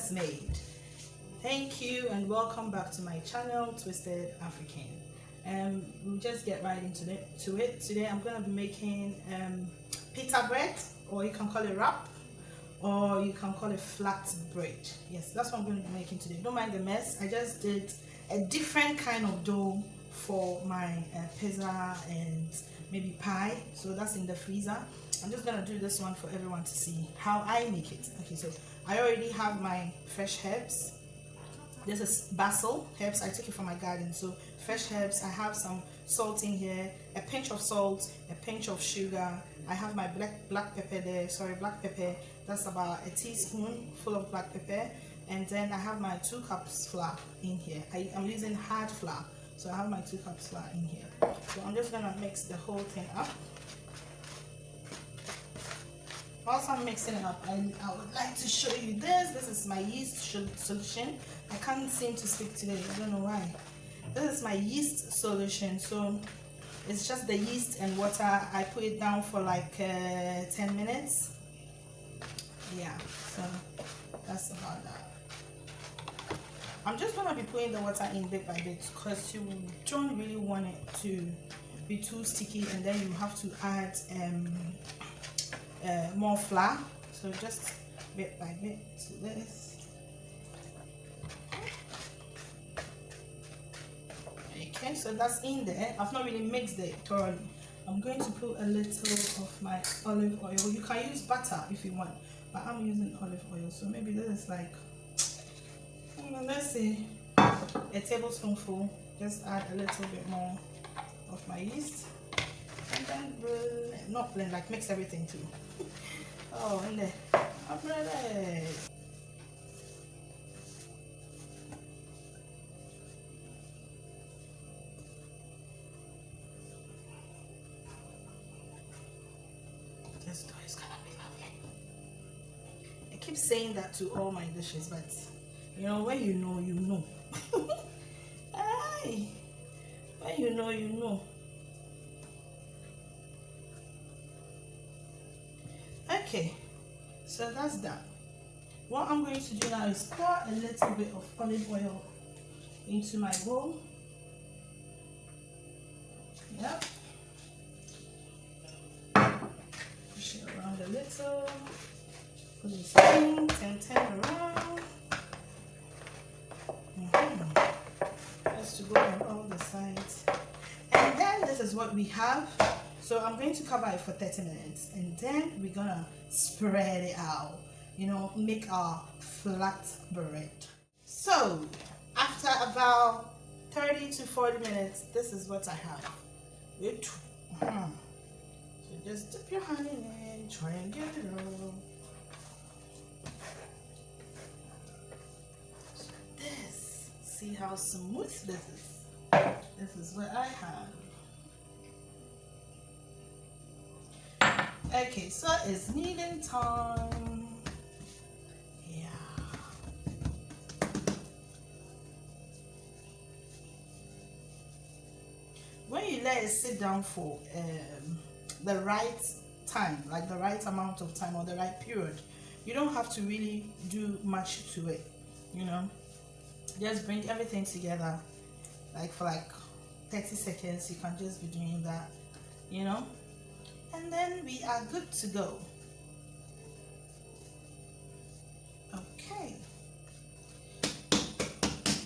just made. Thank you and welcome back to my channel, Twisted African. We'll just get right into it. Today I'm going to be making pita bread, or you can call it wrap, or you can call it flat bread. Yes, that's what I'm going to be making today. Don't mind the mess. I just did a different kind of dough for my pizza and maybe pie, so that's in the freezer. I'm just gonna do this one for everyone to see how I make it. Okay, so I already have my fresh herbs. This is basil herbs. I took it from my garden. So fresh herbs. I have some salt in here, a pinch of salt, a pinch of sugar. I have my black pepper there. Sorry, black pepper. That's about a teaspoon full of black pepper. And then I have my 2 cups flour in here. I'm using hard flour, so I have my 2 cups flour in here. So I'm just gonna mix the whole thing up. Whilst I'm mixing it up, I would like to show you this. This is my yeast solution. I can't seem to speak today. I don't know why. This is my yeast solution. So it's just the yeast and water. I put it down for like 10 minutes. Yeah, so that's about that. I'm just gonna be putting the water in bit by bit because you don't really want it to be too sticky, and then you have to add more flour. So just bit by bit to this. Okay, so that's in there. I've not really mixed it thoroughly. I'm going to put a little of my olive oil. You can use butter if you want, but I'm using olive oil. So maybe this is like, let's say a tablespoonful. Just add a little bit more of my yeast, and then not blend, like mix everything too. Oh, and then I'm ready. This dough is gonna be lovely. I keep saying that to all my dishes, but you know, when you know, you know. Aye. When you know, you know. Okay, so that's that. What I'm going to do now is pour a little bit of olive oil into my bowl. Yep. Push it around a little. Put it in, turn around. Just to go on all the sides. And then this is what we have. So I'm going to cover it for 30 minutes, and then we're gonna spread it out, you know, make our flat bread. So after about 30 to 40 minutes, this is what I have. So just dip your hand in it, try and get it all. So this, see how smooth this is. This is what I have. Okay, so it's kneading time. Yeah. When you let it sit down for the right time, like the right amount of time or the right period, you don't have to really do much to it, you know. Just bring everything together, like for like 30 seconds. You can just be doing that, you know. And then we are good to go. Okay,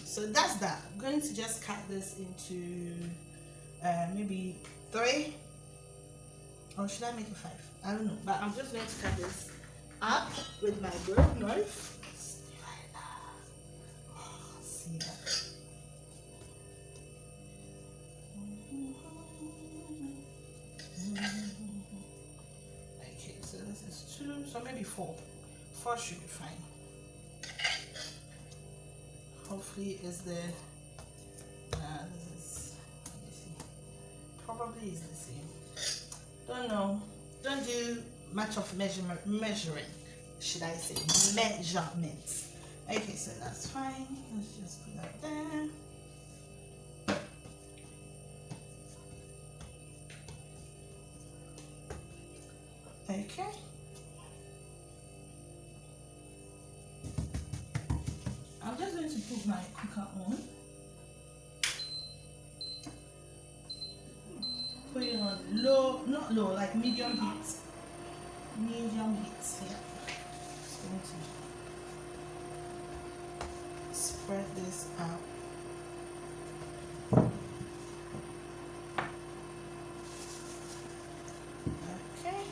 so that's that. I'm going to just cut this into maybe 3, or should I make it 5? I don't know, but I'm just going to cut this up with my bird knife. See that? Okay, so this is 2, so maybe 4. 4 should be fine. Hopefully is the this is, let me see, probably is the same. Don't know, don't do much of measuring, should I say, measurements. Okay, so that's fine. Let's just put that there. Okay. to put my cooker on. Put it on low, not low, like medium heat. Medium heat, yeah. Just going to spread this out. Okay.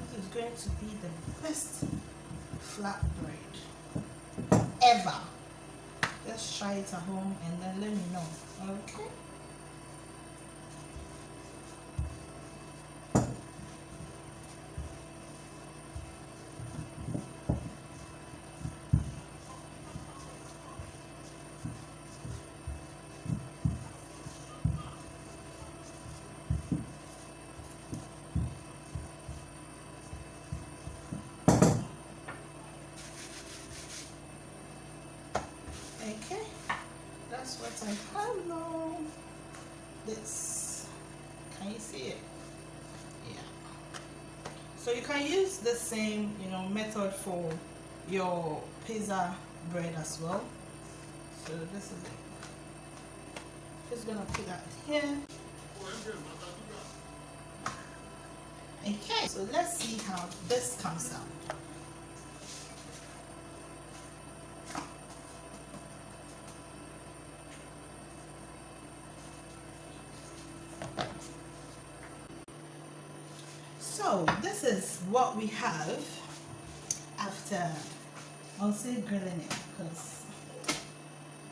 This is going to be the best flatbread ever. Just try it at home and then let me know. Okay. Okay, that's what I have now. This, can you see it? Yeah. So you can use the same, method for your pizza bread as well. So this is it. Just gonna put that here. Okay, so let's see how this comes out. So this is what we have after, I'll say grilling it, because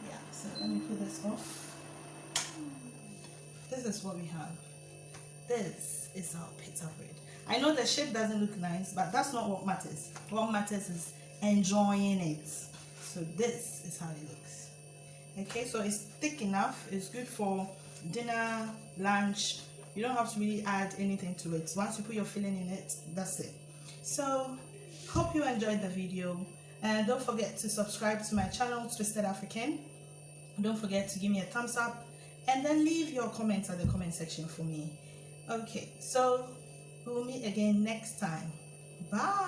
yeah, so let me put this off. This is what we have. This is our pita bread. I know the shape doesn't look nice, but that's not what matters. What matters is enjoying it. So this is how it looks. Okay, so it's thick enough. It's good for dinner, lunch. You don't have to really add anything to it. Once you put your filling in it, that's it. So hope you enjoyed the video, and don't forget to subscribe to my channel, Twisted African. Don't forget to give me a thumbs up and then leave your comments at the comment section for me. Okay, so we'll meet again next time. Bye.